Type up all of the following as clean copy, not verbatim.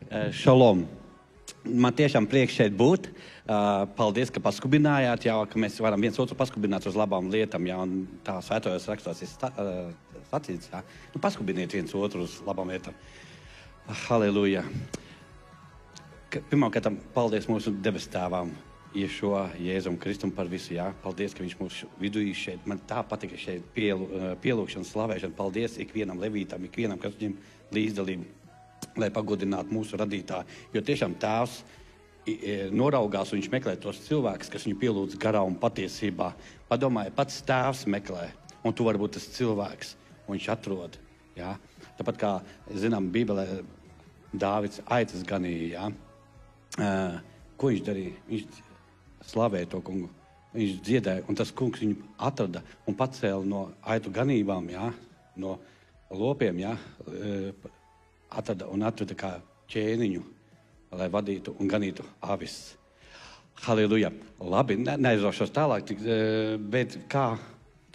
Šalom. Man tiešām prieks šeit būt. Paldies, ka paskubinājāt, jā, ka mēs varam viens otru paskubināt uz labām lietām, jā, un tā svētojos rakstos ir sacīts, jā. Nu, paskubiniet viens otru uz labām lietām. Halleluja. Pirmkārt, paldies mūsu debes tēvām, Jēzum Kristum par visu, jā. Paldies, ka viņš mūsu vidū ir šeit. Man tā patika šeit pielūkšana, slavēšana. Paldies ikvienam levītam, ikvienam, kas viņam līdzdalību, lai pagodinātu mūsu radītāju. Jo tiešām tēvs noraugās un viņš meklē tos cilvēkus, kas viņu pielūdz garā un patiesībā. Padomāja, pats tēvs meklē, un tu vari būt tas cilvēks, un viņš atrod. Jā. Tāpat kā, zinām, Bībelē Dāvids aitas ganīja, jā. Ko viņš darīja? Viņš slavēja to kungu. Viņš dziedāja, un tas kungs viņu atrada un pacēla no aitu ganībām, jā, no lopiem, jā, atrada kā ķēniņu, lai vadītu un ganītu avis. Halleluja. Labi, neaizrošos tālāk, bet kā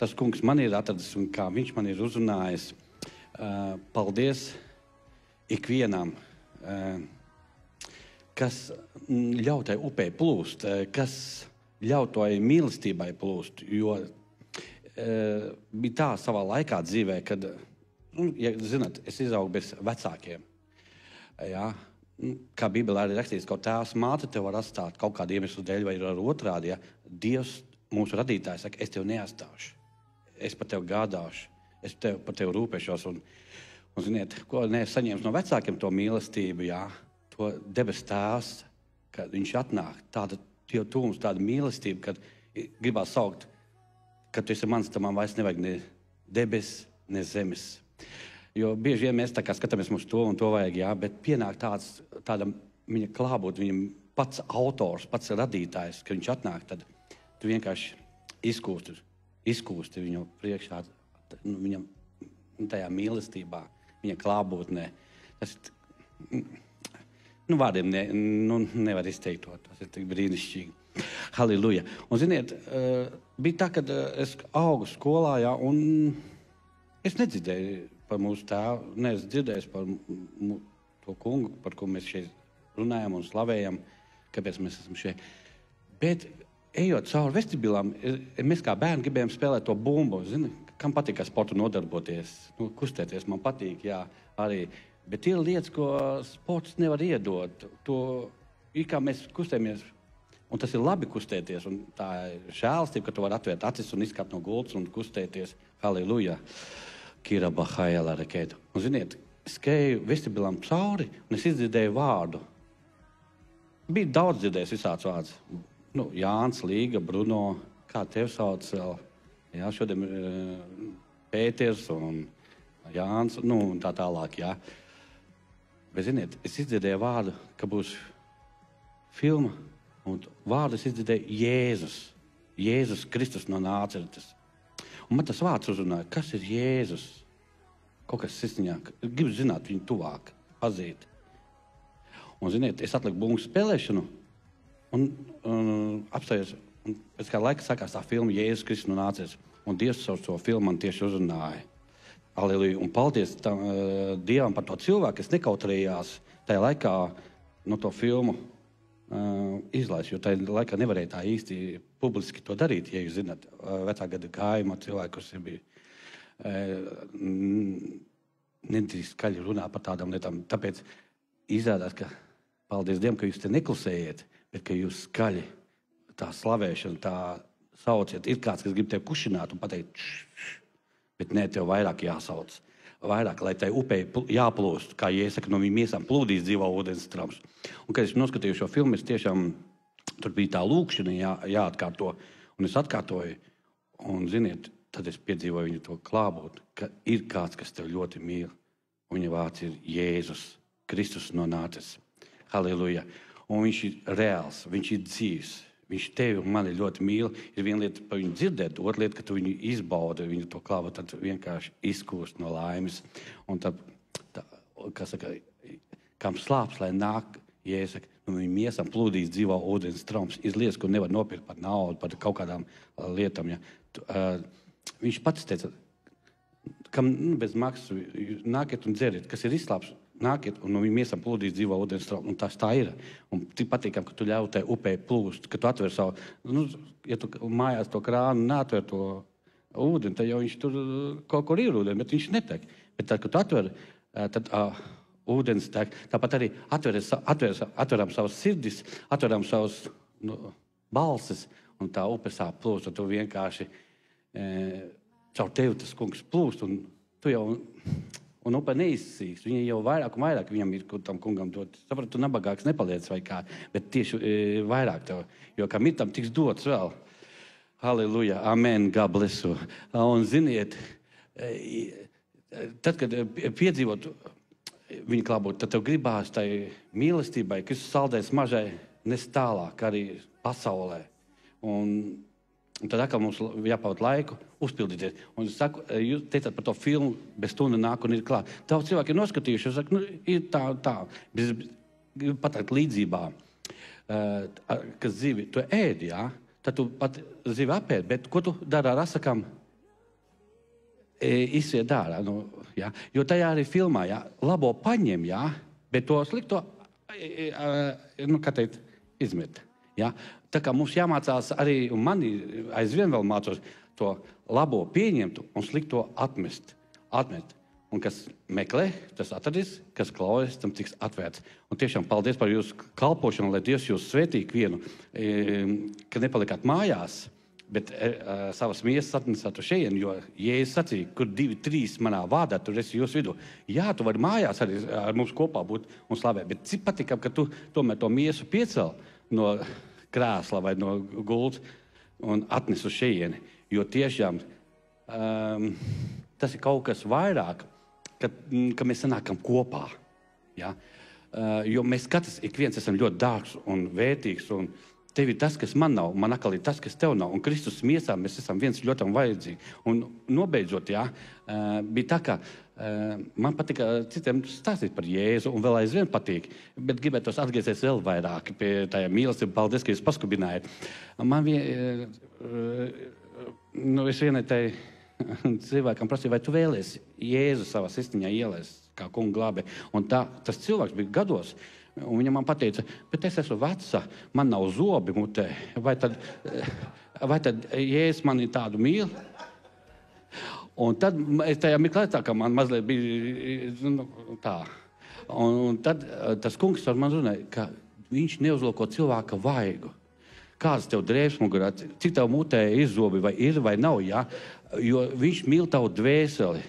tas kungs man ir atradis un kā viņš man ir uzrunājis. Paldies ikvienam, kas ļauj tai upē plūst, kas ļauj tai mīlestībai plūst, jo bija tā savā laikā dzīvē, kad, ja zināt, es izaugu bez vecākiem, jā, kā Bībelē arī rakstīts, kaut tēvs māte tev var atstāt kaut kādu iemeslu dēļ vai ar otrādi, ja Dievs, mūsu radītājs, saka, es tev neatstāšu, es par tev gādāšu, es par tev rūpēšos, un ziniet, ko nesaņems no vecākiem to mīlestību, jā, to debes tēvs, kad viņš atnāk, tāda tuvums, tāda mīlestība, kad gribās saukt, kad tu esi mans, tam man vairs nevajag ne debes, ne zemes. Jo bieži vien mēs tā kā skatāmies mums to un to vajag, jā, bet pienāk tāda viņa klābūt, viņam pats autors, pats radītājs, kad viņš atnāk, tad tu vienkārši izkūsti viņu priekšā, viņam tajā mīlestībā, viņa klābūtnē. Tas vārdiem nevar izteikt to, tas ir tik brīnišķīgi. Halleluja. Un, ziniet, bija tā, kad es augu skolā, jā, un es nedzirdēju par mūsu tēvu, neesmu dzirdējis par to kungu, par ko mēs šeit runājam un slavējam, kāpēc mēs esam šeit. Bet, ejot cauri vestibilām, mēs kā bērni gribējām spēlēt to bumbu, zini, kam patīk ar sportu nodarboties, kustēties, man patīk, jā, arī. Bet ir lietas, ko sports nevar iedot. To, kā mēs kustējamies, un tas ir labi kustēties, un tā ir žēlastība, ka tu vari atvērt acis un izkāpt no gultas un kustēties. Halleluja. Kira bahajala raketu. Un ziniet, skrēju vestibilām cauri, un es izdzirdēju vārdu. Bija daudz dzirdējis visāds vārds. Jānis, Līga, Bruno, kā tev sauc vēl? Jā, šodien Pēters un Jānis, un tā tālāk, jā. Bet, ziniet, es izdzirdēju vārdu, ka būs filma, un vārdu es izdzirdēju Jēzus. Jēzus Kristus no Nāceretes. Un man tas vārds uzrunāja, kas ir Jēzus? Kaut kas sirsniņā. Gribu zināt viņu tuvāk, pazīt. Un, ziniet, es atliku bungu spēlēšanu un apstājos. Un pēc kā laika sākās tā filma Jēzus Kristus no Nāceretes. Un Dievs savu to filmu man tieši uzrunāja. Alleluja. Un paldies Dievam par to cilvēku, kas nekautrējās tajā laikā to filmu izlaist, jo tajā laikā nevarēja tā īsti publiski to darīt, ja jūs zināt, vecā gada gājuma cilvēku, kas bija nedrīkst skaļi runāt par tādām lietām. Tāpēc izrādās, ka paldies Dievam, ka jūs te neklusējiet, bet ka jūs skaļi tā slavēšana, tā sauciet. Ir kāds, kas grib tevi kušināt un pateikt, bet nē, tev vairāk jāsauc. Vairāk, lai tai upei jāplūst, kā iesaka, no viņa miesām plūdīs dzīvā ūdens trams. Un, kad es noskatīju šo filmu, es tiešām, tur bija tā lūkšana jāatkārto, un es atkārtoju, un, ziniet, tad es piedzīvoju viņu to klābūt, ka ir kāds, kas tev ļoti mīl, un viņa vārds ir Jēzus, Kristus no Nāceretes. Halleluja. Un viņš ir reāls, viņš ir dzīvs. Viņš tevi un mani ļoti mīl. Ir viena lieta par viņu dzirdēt, otra lieta, ka tu viņu izbaudi, viņu to klāvu, tad vienkārši izkūst no laimes. Un tad, kā saka, kam slāps, lai nāk, Jēzus, no viņa miesām plūdīs dzīvā ūdens trams. Ir lietas, ko nevar nopirkt par naudu, par kaut kādām lietām. Ja. Viņš pats teica, kam bez maksas nākiet un dzeriet, kas ir izslāps, nākiet, un no viņa miesām plūdīs dzīvo ūdens straume, un tas tā ir. Un tik patīkam, ka tu ļauj tai upē plūst, ka tu atver savu, ja tu mājās to krānu neatver to ūdeni, tad jau viņš tur kaut kur ir ūdeni, bet viņš netek. Bet tad, kad tu atver, tad ūdens tek. Tāpat arī atveram savas sirdis, atveram savas balsis, un tā upe sāk plūst, un tu vienkārši caur tevi tas kungs plūst, un tu jau... Un upe neizsīks. Viņa jau vairāk un vairāk viņam ir, kur tam kungam dot. Sapratu, tu nabagāks nepaliec vai kā, bet tieši vairāk tev. Jo kam ir tam tiks dots vēl. Halleluja, amen, God bless you. Un ziniet, tad, kad piedzīvot viņa klābūt, tad tev gribās tai mīlestībai, Kristus saldēs mažai nes tālāk arī pasaulē. Un tad atkal mums jāpavada laiku uzpildīties. Un es saku, jūs teicāt par to filmu, bez stunda nāk un ir klāt. Daudz cilvēki ir noskatījuši, es saku, ir tā. Es gribu pateikt līdzībā, ka zivi tu ēdi, jā, tad tu pat zivi apēd, bet ko tu dari ar asakām? Izsiet dārā, jā. Jo tajā arī filmā, jā, labo paņem, jā, bet to slikto, kā teikt, izmet, jā. Tā kā mums jāmācās arī, un mani aizvien vēl mācos, to labo pieņemtu un slikto atmest. Un kas meklē, tas atradīs, kas klaujas, tam tiks atvērts. Un tiešām paldies par jūsu kalpošanu, lai Dievs jūs svētī ikvienu, ka nepalikāt mājās, bet savas miesas atnesātu šeit, jo Jēzus sacīja, kur 2-3 manā vārdā, tur esi jūsu vidū. Jā, tu vari mājās arī ar mums kopā būt un slavēt, bet cik patīkam, ka tu tomēr to miesu piecel no krēsla vai no gultas un atnes uz šeieni. Jo tiešām tas ir kaut kas vairāk, ka mēs sanākam kopā. Ja? Jo mēs katrs, ik viens esam ļoti dārgs un vērtīgs, un tev ir tas, kas man nav, man atkal ir tas, kas tev nav. Un Kristus miesā mēs esam viens ļoti vajadzīgi. Un nobeidzot, jā, bija tā, ka man patika citiem stāstīt par Jēzu, un vēl aizvien patīk, bet gribētos atgriezties vēl vairāk pie tajā mīlestība. Paldies, ka jūs paskubinājat. Man es vienai tai cilvēkam prasīju, vai tu vēlies Jēzu savā sistiņā ielaist kā kungu glābē. Un tas cilvēks bija gados, un viņa man pateica, bet es esmu veca, man nav zobi mutē, vai tad Jēzus mani tādu mīl? Un tad tajā mirklē tā, ka man mazliet bija tā. Un tad tas kungs ar man runāja, ka viņš neuzlūko cilvēka vaigu. Kāds tev drēbs mugurā, cik tev mutē izzobi, vai ir vai nav, jā? Jo viņš mīl tavu dvēseli.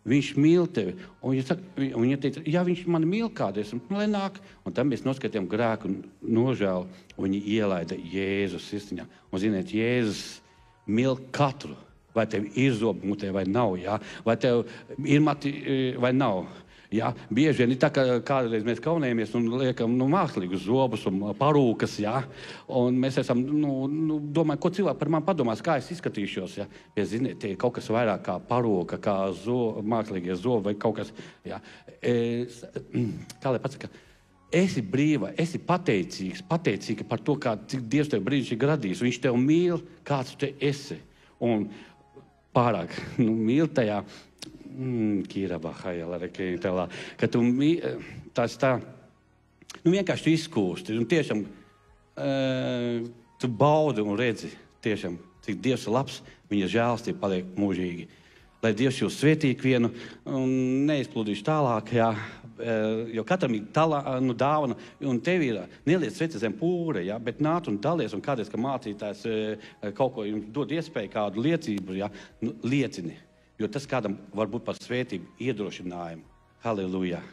Viņš mīl tevi. Un viņa teica, ja viņš mani mīl kādreiz, lai nāk. Un tad mēs noskatījām grēku un nožēlu. Un viņi ielaida Jēzus sistiņā. Un ziniet, Jēzus mīl katru. Vai tev ir zobi mutē vai nav, jā? Vai tev ir mati vai nav. Jā? Bieži vien ir tā, ka kādreiz mēs kaunējamies un liekam mākslīgus zobus un parūkas, jā? Un mēs esam, domāju, ko cilvēki par mani padomās, kā es izskatīšos, jā? Ja ziniet, tie ir kaut kas vairāk kā parūka, kā mākslīgie zobi vai kaut kas, jā? Kā lai pasaka, esi brīva, esi pateicīga par to, cik Dievs tev brīnišķīgi radījis. Viņš tev mīl, kāds tu esi. Un pārāk mīl tajā, ka tu tas tā, vienkārši tu izkūsti. Un tiešām tu baudi un redzi, tiešām, cik Dievs ir labs, viņa žēlstība paliek mūžīgi. Lai Dievs jūs svētī ikvienu un neizplūdīšu tālāk, jā, jo katram ir dāvana, un tev ir neliec sveci zem pūra, jā, bet nāc un dalies, un kādreiz, ka mācītājs kaut ko jums dod iespēju, kādu liecību, jā, liecini, jo tas kādam var būt par svētību iedrošinājumu. Halleluja!